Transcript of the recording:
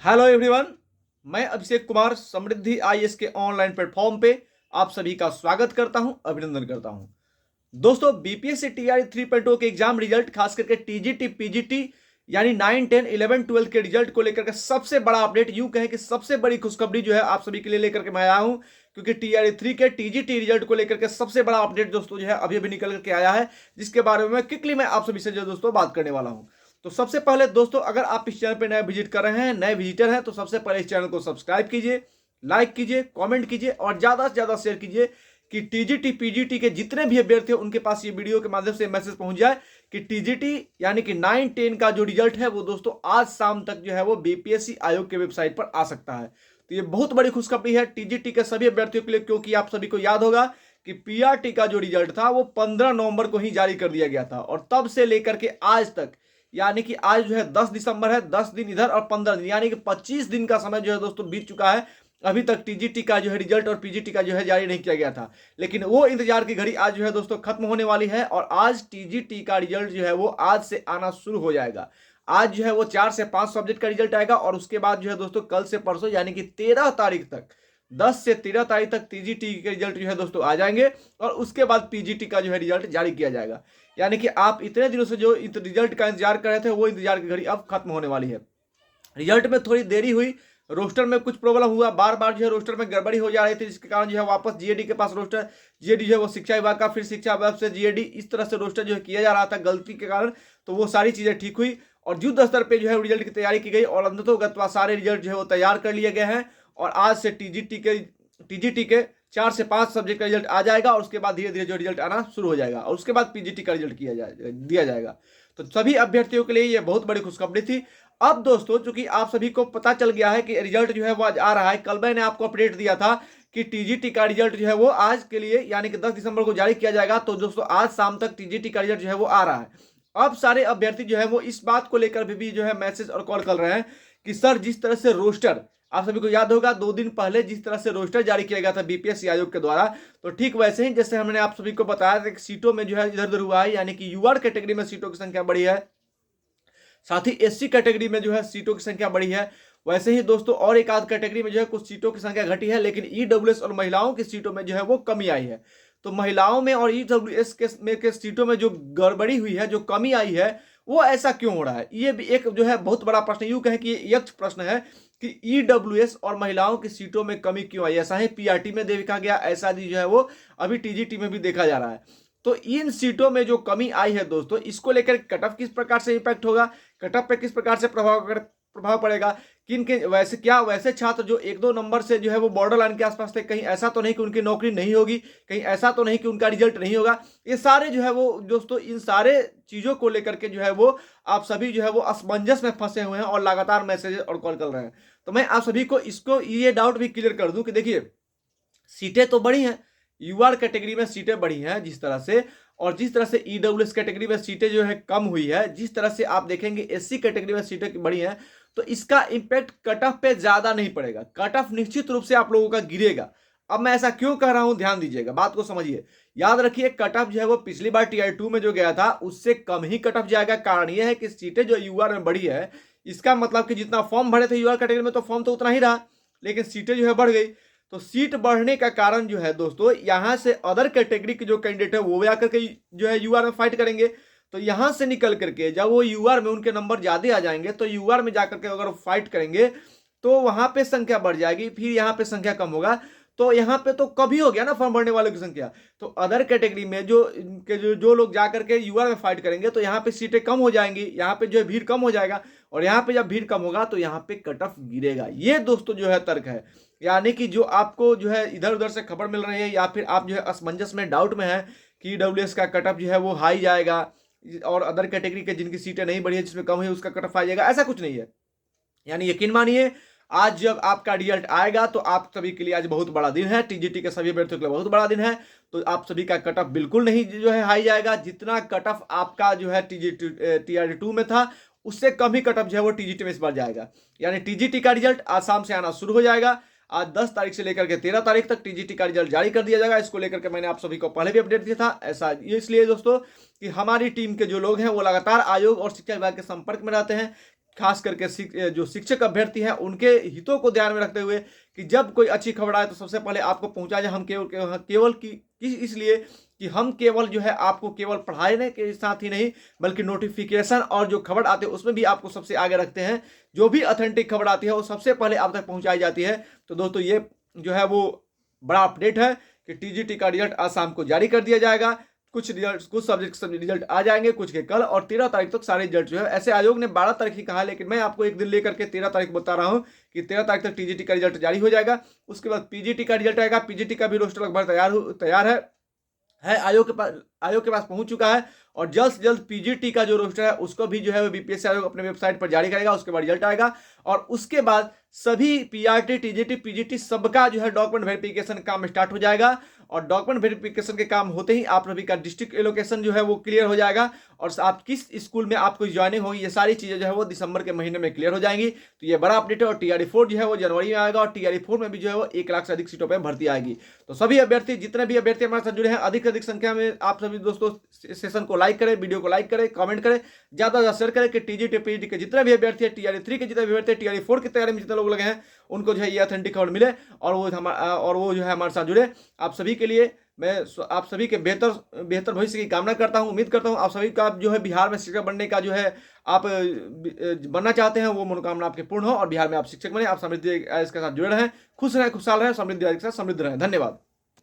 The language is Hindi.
हेलो एवरीवन, मैं अभिषेक कुमार समृद्धि आईएएस के ऑनलाइन प्लेटफॉर्म पे आप सभी का स्वागत करता हूं, अभिनंदन करता हूं। दोस्तों, बीपीएससी टीआरई 3.0 के एग्जाम रिजल्ट, खास करके टीजीटी पीजीटी यानी 9 10 11 12 के रिजल्ट को लेकर के सबसे बड़ा अपडेट, यूं कहें कि सबसे बड़ी खुशखबरी जो है आप सभी के लिए लेकर के मैं आया हूं। क्योंकि टीआरई 3 के टीजीटी रिजल्ट को लेकर के सबसे बड़ा अपडेट दोस्तों जो है अभी अभी निकल करके आया है, जिसके बारे में क्विकली मैं आप सभी से जो दोस्तों बात करने वाला हूं। तो सबसे पहले दोस्तों, अगर आप इस चैनल पर नए विजिट कर रहे हैं, नए विजिटर हैं, तो सबसे पहले इस चैनल को सब्सक्राइब कीजिए, लाइक कीजिए, कमेंट कीजिए और ज्यादा से ज्यादा शेयर कीजिए कि टीजीटी पीजीटी के जितने भी अभ्यर्थी हैं उनके पास ये वीडियो के माध्यम से मैसेज पहुंच जाए कि टीजीटी यानी कि 9 10 का जो रिजल्ट है वो दोस्तों आज शाम तक जो है वो बीपीएससी आयोग के वेबसाइट पर आ सकता है। तो ये बहुत बड़ी खुशखबरी है टीजीटी के सभी अभ्यर्थियों के लिए, क्योंकि आप सभी को याद होगा कि पीआरटी का जो रिजल्ट था वो 15 नवंबर को ही जारी कर दिया गया था और तब से लेकर के आज तक, यानी कि आज जो है 10 दिसंबर है, 10 दिन इधर और 15 दिन यानी कि 25 दिन का समय जो है दोस्तों बीत चुका है। अभी तक टीजीटी का जो है रिजल्ट और पीजीटी का जो है जारी नहीं किया गया था, लेकिन वो इंतजार की घड़ी आज जो है दोस्तों खत्म होने वाली है और आज टीजीटी का रिजल्ट जो है वो आज से आना शुरू हो जाएगा। आज जो है वो 4 से 5 सब्जेक्ट का रिजल्ट आएगा और उसके बाद जो है दोस्तों कल से परसों यानी कि 13 तारीख तक, 10 से 13 तारीख तक टीजीटी के रिजल्ट जो है दोस्तों आ जाएंगे और उसके बाद पीजीटी का जो है रिजल्ट जारी किया जाएगा। यानी कि आप इतने दिनों से जो रिजल्ट का इंतजार कर रहे थे वो इंतजार की घड़ी अब खत्म होने वाली है। रिजल्ट में थोड़ी देरी हुई, रोस्टर में कुछ प्रॉब्लम हुआ, बार बार जो है रोस्टर में गड़बड़ी हो जा रही थी, जिसके कारण जो है वापस जीएडी के पास रोस्टर, जीएडी जो है वो शिक्षा विभाग का, फिर शिक्षा विभाग से जीएडी, इस तरह से रोस्टर जो है किया जा रहा था गलती के कारण। तो वो सारी चीजें ठीक हुई और युद्ध स्तर पे जो है रिजल्ट की तैयारी की गई और अंततोगत्वा सारे रिजल्ट जो है वो तैयार कर लिए गए हैं और आज से टीजीटी के 4 से 5 सब्जेक्ट का रिजल्ट आ जाएगा और उसके बाद धीरे धीरे जो रिजल्ट आना शुरू हो जाएगा और उसके बाद पीजीटी का रिजल्ट दिया जाएगा। तो सभी अभ्यर्थियों के लिए ये बहुत बड़ी खुशखबरी थी। अब दोस्तों, चूंकि आप सभी को पता चल गया है कि रिजल्ट जो है वो आज आ रहा है, कल मैंने आपको अपडेट दिया था कि टीजीटी का रिजल्ट जो है वो आज के लिए यानी कि 10 दिसंबर को जारी किया जाएगा। तो दोस्तों आज शाम तक टीजीटी का रिजल्ट जो है वो आ रहा है। अब सारे अभ्यर्थी जो है वो इस बात को लेकर भी जो है मैसेज और कॉल कर रहे हैं कि सर, जिस तरह से रोस्टर, आप सभी को याद होगा 2 दिन पहले जिस तरह से रोस्टर जारी किया गया था बीपीएससी आयोग के द्वारा, तो ठीक वैसे ही जैसे हमने आप सभी को बताया था कि सीटों में जो है इधर उधर हुआ है, यानी कि यूआर कैटेगरी में सीटों की संख्या बढ़ी है, साथ ही एससी कैटेगरी में जो है सीटों की संख्या बढ़ी है। वैसे ही दोस्तों और एक आध कैटेगरी में जो है कुछ सीटों की संख्या घटी है, लेकिन ईडब्ल्यूएस और महिलाओं की सीटों में जो है वो कमी आई है। तो महिलाओं में और ईडब्ल्यूएस के सीटों में जो गड़बड़ी हुई है, जो कमी आई है, वो ऐसा क्यों हो रहा है? ये भी एक जो है बहुत बड़ा प्रश्न, यूं कहें कि ये यक्ष प्रश्न है कि ईडब्ल्यूएस और महिलाओं की सीटों में कमी क्यों आई। ऐसा ही पीआरटी में देखा गया, ऐसा जो है वो अभी टीजीटी में भी देखा जा रहा है। तो इन सीटों में जो कमी आई है दोस्तों, इसको लेकर कट ऑफ किस प्रकार से इंपैक्ट होगा, कट ऑफ पे किस प्रकार से प्रभाव पड़ेगा, किन के वैसे छात्र जो 1-2 नंबर से जो है वो बॉर्डर लाइन के आसपास थे, कहीं ऐसा तो नहीं कि उनकी नौकरी नहीं होगी, कहीं ऐसा तो नहीं कि उनका रिजल्ट नहीं होगा। ये सारे जो है वो दोस्तों, इन सारे चीजों को लेकर के जो है वो आप सभी जो है वो असमंजस में फंसे हुए हैं और लगातार मैसेज और कॉल कर रहे हैं। तो मैं आप सभी को इसको ये डाउट भी क्लियर कर दूं कि देखिए, सीटें तो बढ़ी हैं, यूआर कैटेगरी में सीटें बढ़ी हैं जिस तरह से, और जिस तरह से ईडब्ल्यूएस कैटेगरी में सीटें जो है कम हुई है, जिस तरह से आप देखेंगे एससी कैटेगरी में सीटें बढ़ी हैं, तो इसका इंपैक्ट कट ऑफ पे ज्यादा नहीं पड़ेगा। कट ऑफ निश्चित रूप से आप लोगों का गिरेगा। अब मैं ऐसा क्यों कह रहा हूं, ध्यान दीजिएगा, बात को समझिए, याद रखिए, कट ऑफ जो है वो पिछली बार टीआर 2 में जो गया था उससे कम ही कट ऑफ जाएगा। कारण यह है कि सीटें जो यूआर में बढ़ी है, इसका मतलब कि जितना फॉर्म भरे थे यूआर कैटेगरी में तो फॉर्म तो उतना ही रहा, लेकिन सीटें जो है बढ़ गई। तो सीट बढ़ने का कारण जो है दोस्तों, यहां से अदर कैटेगरी के जो कैंडिडेट है वो भी आकर के जो है यूआर में फाइट करेंगे। तो यहां से निकल करके जब वो यूआर में उनके नंबर ज्यादा आ जाएंगे, तो यूआर में जाकर के अगर फाइट करेंगे तो वहां पे संख्या बढ़ जाएगी, फिर यहाँ पे संख्या कम होगा। तो यहाँ पे तो कभी हो गया ना फॉर्म भरने वालों की संख्या। तो अदर कैटेगरी में जो लोग जाकर के यूआर में फाइट करेंगे तो यहाँ पे सीटें कम हो जाएंगी, यहाँ पे जो है भीड़ कम हो जाएगा और यहाँ पे जब भीड़ कम होगा तो यहाँ पे कट ऑफ गिरेगा। ये दोस्तों जो है तर्क है। यानी कि जो आपको जो है इधर उधर से खबर मिल रही है या फिर आप जो है असमंजस में डाउट में है कि ईडब्ल्यूएस का कट ऑफ जो है वो हाई जाएगा और अदर कैटेगरी के जिनकी सीटें नहीं बढ़ी है, जिसमें कम है, उसका कट ऑफ आ जाएगा, ऐसा कुछ नहीं है। यानी यकीन मानिए, आज जब आपका रिजल्ट आएगा तो आप सभी के लिए आज बहुत बड़ा दिन है, टीजीटी के सभी अभ्यर्थियों के लिए बहुत बड़ा दिन है। तो आप सभी का कट ऑफ बिल्कुल नहीं जो है हाई जाएगा। जितना कट ऑफ आपका जो है टीआरडी 2 में था, उससे कम ही कट ऑफ जो है वो टीजीटी में इस बार जाएगा। यानी टीजीटी का रिजल्ट आज शाम से आना शुरू हो जाएगा। आज 10 तारीख से लेकर के 13 तारीख तक टीजीटी का रिजल्ट जारी कर दिया जाएगा। इसको लेकर के मैंने आप सभी को पहले भी अपडेट दिया था। ऐसा इसलिए दोस्तों कि हमारी टीम के जो लोग हैं वो लगातार आयोग और शिक्षा विभाग के संपर्क में रहते हैं। खास करके जो शिक्षक अभ्यर्थी हैं उनके हितों को ध्यान में रखते हुए कि जब कोई अच्छी खबर आए तो सबसे पहले आपको पहुंचाया जाए। हम केवल इसलिए कि हम केवल जो है आपको केवल पढ़ाने के साथ ही नहीं बल्कि नोटिफिकेशन और जो खबर आती है उसमें भी आपको सबसे आगे रखते हैं। जो भी ऑथेंटिक खबर आती है वो सबसे पहले आप तक पहुंचाई जाती है। तो दोस्तों ये जो है वो बड़ा अपडेट है कि टीजीटी का रिजल्ट आज शाम को जारी कर दिया जाएगा। कुछ सब्जेक्ट रिजल्ट आ जाएंगे, कुछ के कल, और 13 तारीख तक सारे रिजल्ट जो है, ऐसे आयोग ने 12 तारीख ही कहा है, लेकिन मैं आपको एक दिन लेकर के 13 तारीख बता रहा हूं कि 13 तारीख तक टीजीटी का रिजल्ट जारी हो जाएगा। उसके बाद पीजीटी का रिजल्ट आएगा। पीजीटी का भी रोस्टर लगभग तैयार है आयोग के पास पहुंच चुका है, और जल्द से जल्द पीजीटी का जो रोस्टर है उसको भी जो है बीपीएससी आयोग अपने वेबसाइट पर जारी करेगा। उसके बाद रिजल्ट आएगा, और उसके बाद सभी पीआरटी, टीजीटी, पीजीटी सबका जो है डॉक्यूमेंट वेरिफिकेशन काम स्टार्ट हो जाएगा। और डॉक्यूमेंट वेरिफिकेशन के काम होते ही आप सभी का डिस्ट्रिक्ट एलोकेशन जो है वो क्लियर हो जाएगा, और आप किस स्कूल में आपको ज्वाइनिंग होगी, ये सारी चीजें जो है वो दिसंबर के महीने में क्लियर हो जाएंगी। तो ये बड़ा अपडेट है। और टीआरई 4 जो है वो जनवरी में आएगा, और टीआरई 4 में भी जो है वो 1 लाख से अधिक सीटों पर भर्ती आएगी। तो सभी अभ्यर्थी, जितने भी अभ्यर्थी हमारे साथ जुड़े हैं, अधिक से अधिक संख्या में आप सभी दोस्तों सेशन को लाइक करें, वीडियो को लाइक करें, कमेंट करें, ज्यादा से ज्यादा शेयर करें कि टीजीटी, पीजीटी के जितने भी अभ्यर्थी है, टीआरई 3 के जितने भी अभ्यर्थी, टीआरई 4 की तैयारी में जितने लोग लगे हैं, उनको जो है ये ऑथेंटिक खबर मिले, और वो जो है हमारे साथ जुड़े। आप सभी के लिए मैं आप सभी के बेहतर भविष्य की कामना करता हूं। उम्मीद करता हूं आप सभी का जो है बिहार में शिक्षक बनने का जो है आप बनना चाहते हैं वो मनोकामना आपके पूर्ण हो, और बिहार में आप शिक्षक बने, आप समृद्धि इसके साथ जुड़े रहें, खुश रहें, खुशहाल रहें, समृद्धि के साथ समृद्ध रहें। धन्यवाद।